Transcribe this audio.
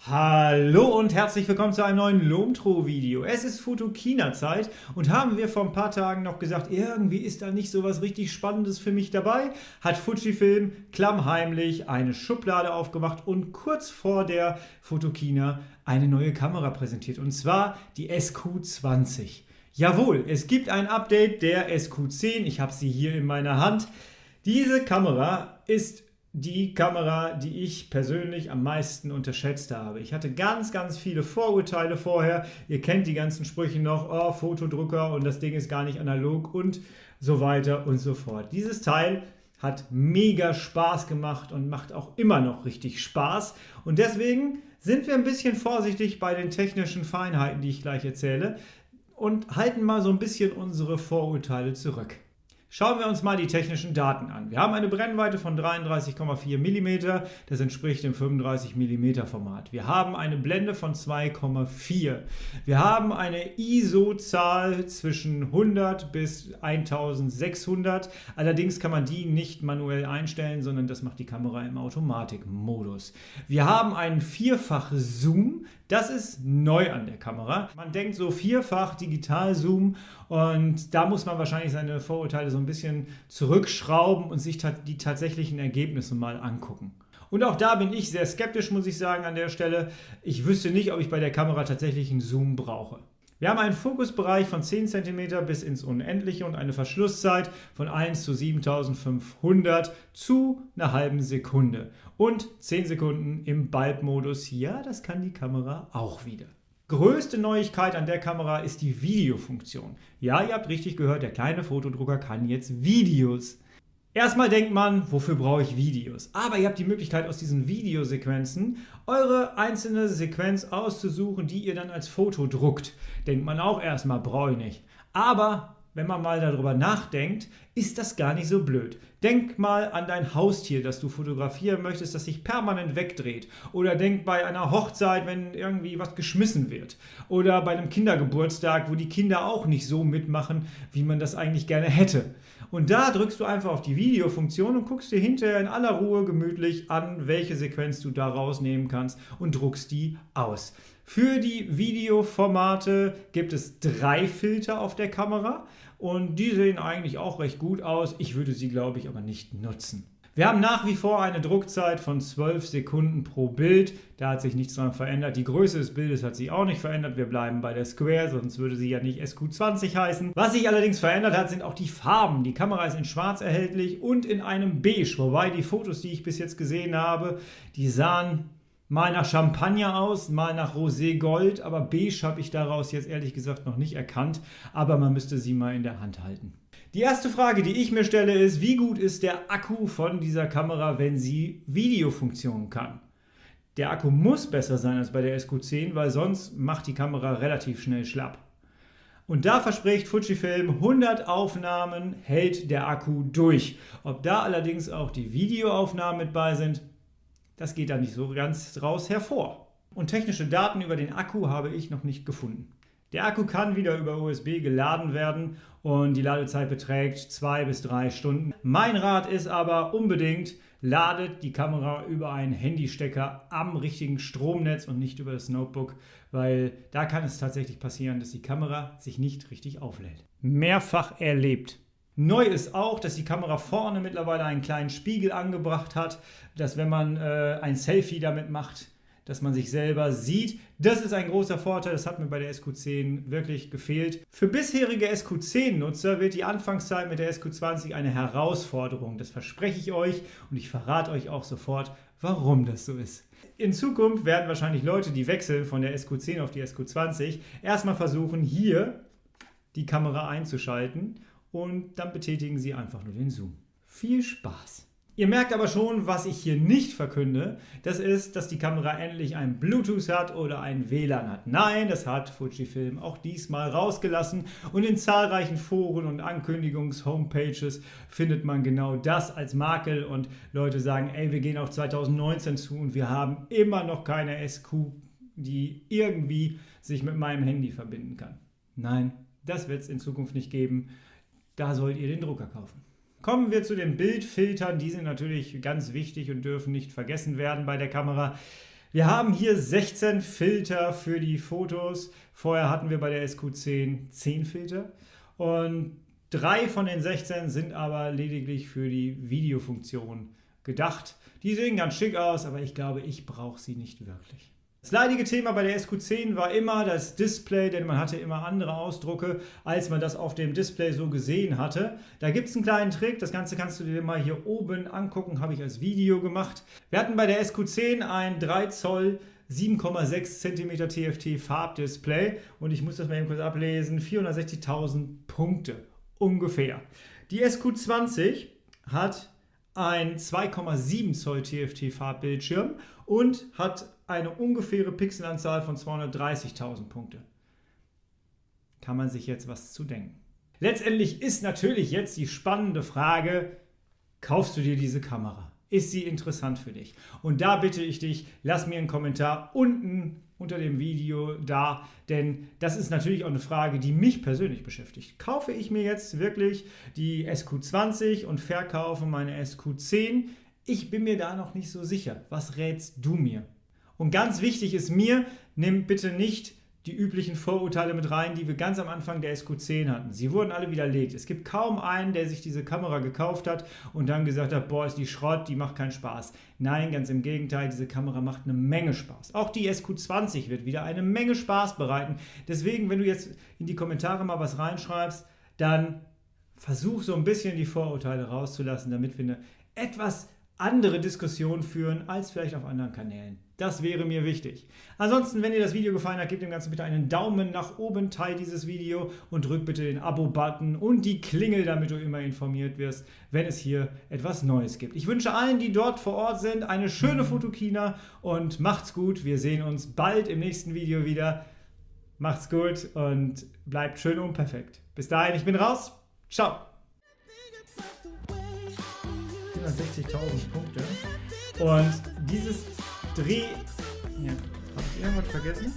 Hallo und herzlich willkommen zu einem neuen Lomtro-Video. Es ist Fotokina-Zeit und haben wir vor ein paar Tagen noch gesagt, irgendwie ist da nicht so was richtig Spannendes für mich dabei, hat Fujifilm klammheimlich eine Schublade aufgemacht und kurz vor der Fotokina eine neue Kamera präsentiert, und zwar die SQ20. Jawohl, es gibt ein Update der SQ10, ich habe sie hier in meiner Hand. Diese Kamera ist die Kamera, die ich persönlich am meisten unterschätzt habe. Ich hatte ganz viele Vorurteile vorher. Ihr kennt die ganzen Sprüche noch, oh, Fotodrucker und das Ding ist gar nicht analog und so weiter und so fort. Dieses Teil hat mega Spaß gemacht und macht auch immer noch richtig Spaß. Und deswegen sind wir ein bisschen vorsichtig bei den technischen Feinheiten, die ich gleich erzähle, und halten mal so ein bisschen unsere Vorurteile zurück. Schauen wir uns mal die technischen Daten an. Wir haben eine Brennweite von 33,4 mm, das entspricht dem 35 mm Format. Wir haben eine Blende von 2,4. Wir haben eine ISO-Zahl zwischen 100 bis 1600. Allerdings kann man die nicht manuell einstellen, sondern das macht die Kamera im Automatikmodus. Wir haben einen Vierfach-Zoom. Das ist neu an der Kamera. Man denkt so vierfach Digital-Zoom und da muss man wahrscheinlich seine Vorurteile so ein bisschen zurückschrauben und sich die tatsächlichen Ergebnisse mal angucken. Und auch da bin ich sehr skeptisch, muss ich sagen, an der Stelle. Ich wüsste nicht, ob ich bei der Kamera tatsächlich einen Zoom brauche. Wir haben einen Fokusbereich von 10 cm bis ins Unendliche und eine Verschlusszeit von 1 zu 7500 zu einer halben Sekunde. Und 10 Sekunden im Bulb-Modus. Ja, das kann die Kamera auch wieder. Größte Neuigkeit an der Kamera ist die Videofunktion. Ja, ihr habt richtig gehört, der kleine Fotodrucker kann jetzt Videos. Erstmal denkt man, wofür brauche ich Videos? Aber ihr habt die Möglichkeit, aus diesen Videosequenzen eure einzelne Sequenz auszusuchen, die ihr dann als Foto druckt. Denkt man auch erstmal, brauche ich nicht. Aber wenn man mal darüber nachdenkt, ist das gar nicht so blöd. Denk mal an dein Haustier, das du fotografieren möchtest, das sich permanent wegdreht. Oder denk bei einer Hochzeit, wenn irgendwie was geschmissen wird. Oder bei einem Kindergeburtstag, wo die Kinder auch nicht so mitmachen, wie man das eigentlich gerne hätte. Und da drückst du einfach auf die Videofunktion und guckst dir hinterher in aller Ruhe gemütlich an, welche Sequenz du da rausnehmen kannst und druckst die aus. Für die Videoformate gibt es 3 Filter auf der Kamera und die sehen eigentlich auch recht gut aus. Ich würde sie, glaube ich, aber nicht nutzen. Wir haben nach wie vor eine Druckzeit von 12 Sekunden pro Bild. Da hat sich nichts dran verändert. Die Größe des Bildes hat sich auch nicht verändert. Wir bleiben bei der Square, sonst würde sie ja nicht SQ20 heißen. Was sich allerdings verändert hat, sind auch die Farben. Die Kamera ist in Schwarz erhältlich und in einem Beige. Wobei die Fotos, die ich bis jetzt gesehen habe, die sahen mal nach Champagner aus, mal nach Rosé-Gold. Aber Beige habe ich daraus jetzt ehrlich gesagt noch nicht erkannt. Aber man müsste sie mal in der Hand halten. Die erste Frage, die ich mir stelle, ist, wie gut ist der Akku von dieser Kamera, wenn sie Videofunktionen kann? Der Akku muss besser sein als bei der SQ10, weil sonst macht die Kamera relativ schnell schlapp. Und da verspricht Fujifilm, 100 Aufnahmen hält der Akku durch. Ob da allerdings auch die Videoaufnahmen mit bei sind, das geht da nicht so ganz raus hervor. Und technische Daten über den Akku habe ich noch nicht gefunden. Der Akku kann wieder über USB geladen werden und die Ladezeit beträgt 2 bis 3 Stunden. Mein Rat ist aber unbedingt, ladet die Kamera über einen Handystecker am richtigen Stromnetz und nicht über das Notebook, weil da kann es tatsächlich passieren, dass die Kamera sich nicht richtig auflädt. Mehrfach erlebt. Neu ist auch, dass die Kamera vorne mittlerweile einen kleinen Spiegel angebracht hat, dass wenn man ein Selfie damit macht, dass man sich selber sieht. Das ist ein großer Vorteil, das hat mir bei der SQ10 wirklich gefehlt. Für bisherige SQ10-Nutzer wird die Anfangszeit mit der SQ20 eine Herausforderung. Das verspreche ich euch und ich verrate euch auch sofort, warum das so ist. In Zukunft werden wahrscheinlich Leute, die wechseln von der SQ10 auf die SQ20, erstmal versuchen, hier die Kamera einzuschalten und dann betätigen sie einfach nur den Zoom. Viel Spaß! Ihr merkt aber schon, was ich hier nicht verkünde. Das ist, dass die Kamera endlich ein Bluetooth hat oder ein WLAN hat. Nein, das hat Fujifilm auch diesmal rausgelassen. Und in zahlreichen Foren und Ankündigungs-Homepages findet man genau das als Makel. Und Leute sagen, ey, wir gehen auf 2019 zu und wir haben immer noch keine SQ, die irgendwie sich mit meinem Handy verbinden kann. Nein, das wird es in Zukunft nicht geben. Da sollt ihr den Drucker kaufen. Kommen wir zu den Bildfiltern. Die sind natürlich ganz wichtig und dürfen nicht vergessen werden bei der Kamera. Wir haben hier 16 Filter für die Fotos. Vorher hatten wir bei der SQ10 10 Filter. Und 3 von den 16 sind aber lediglich für die Videofunktion gedacht. Die sehen ganz schick aus, aber ich glaube, ich brauche sie nicht wirklich. Das leidige Thema bei der SQ10 war immer das Display, denn man hatte immer andere Ausdrucke, als man das auf dem Display so gesehen hatte. Da gibt es einen kleinen Trick, das Ganze kannst du dir mal hier oben angucken, habe ich als Video gemacht. Wir hatten bei der SQ10 ein 3 Zoll 7,6 cm TFT Farbdisplay und ich muss das mal eben kurz ablesen, 460.000 Punkte ungefähr. Die SQ20 hat ein 2,7 Zoll TFT Farbbildschirm und hat eine ungefähre Pixelanzahl von 230.000 Punkte. Kann man sich jetzt was zu denken. Letztendlich ist natürlich jetzt die spannende Frage, kaufst du dir diese Kamera? Ist sie interessant für dich? Und da bitte ich dich, lass mir einen Kommentar unten unter dem Video da, denn das ist natürlich auch eine Frage, die mich persönlich beschäftigt. Kaufe ich mir jetzt wirklich die SQ20 und verkaufe meine SQ10? Ich bin mir da noch nicht so sicher. Was rätst du mir? Und ganz wichtig ist mir, nimm bitte nicht die üblichen Vorurteile mit rein, die wir ganz am Anfang der SQ10 hatten. Sie wurden alle widerlegt. Es gibt kaum einen, der sich diese Kamera gekauft hat und dann gesagt hat, boah, ist die Schrott, die macht keinen Spaß. Nein, ganz im Gegenteil, diese Kamera macht eine Menge Spaß. Auch die SQ20 wird wieder eine Menge Spaß bereiten. Deswegen, wenn du jetzt in die Kommentare mal was reinschreibst, dann versuch so ein bisschen die Vorurteile rauszulassen, damit wir eine etwas andere Diskussion führen als vielleicht auf anderen Kanälen. Das wäre mir wichtig. Ansonsten, wenn dir das Video gefallen hat, gib dem Ganzen bitte einen Daumen nach oben, teile dieses Video und drück bitte den Abo-Button und die Klingel, damit du immer informiert wirst, wenn es hier etwas Neues gibt. Ich wünsche allen, die dort vor Ort sind, eine schöne Fotokina und macht's gut. Wir sehen uns bald im nächsten Video wieder. Macht's gut und bleibt schön unperfekt. Bis dahin, ich bin raus. Ciao. 460.000 Punkte. Und dieses Dreh... Ja, habe ich irgendwas vergessen?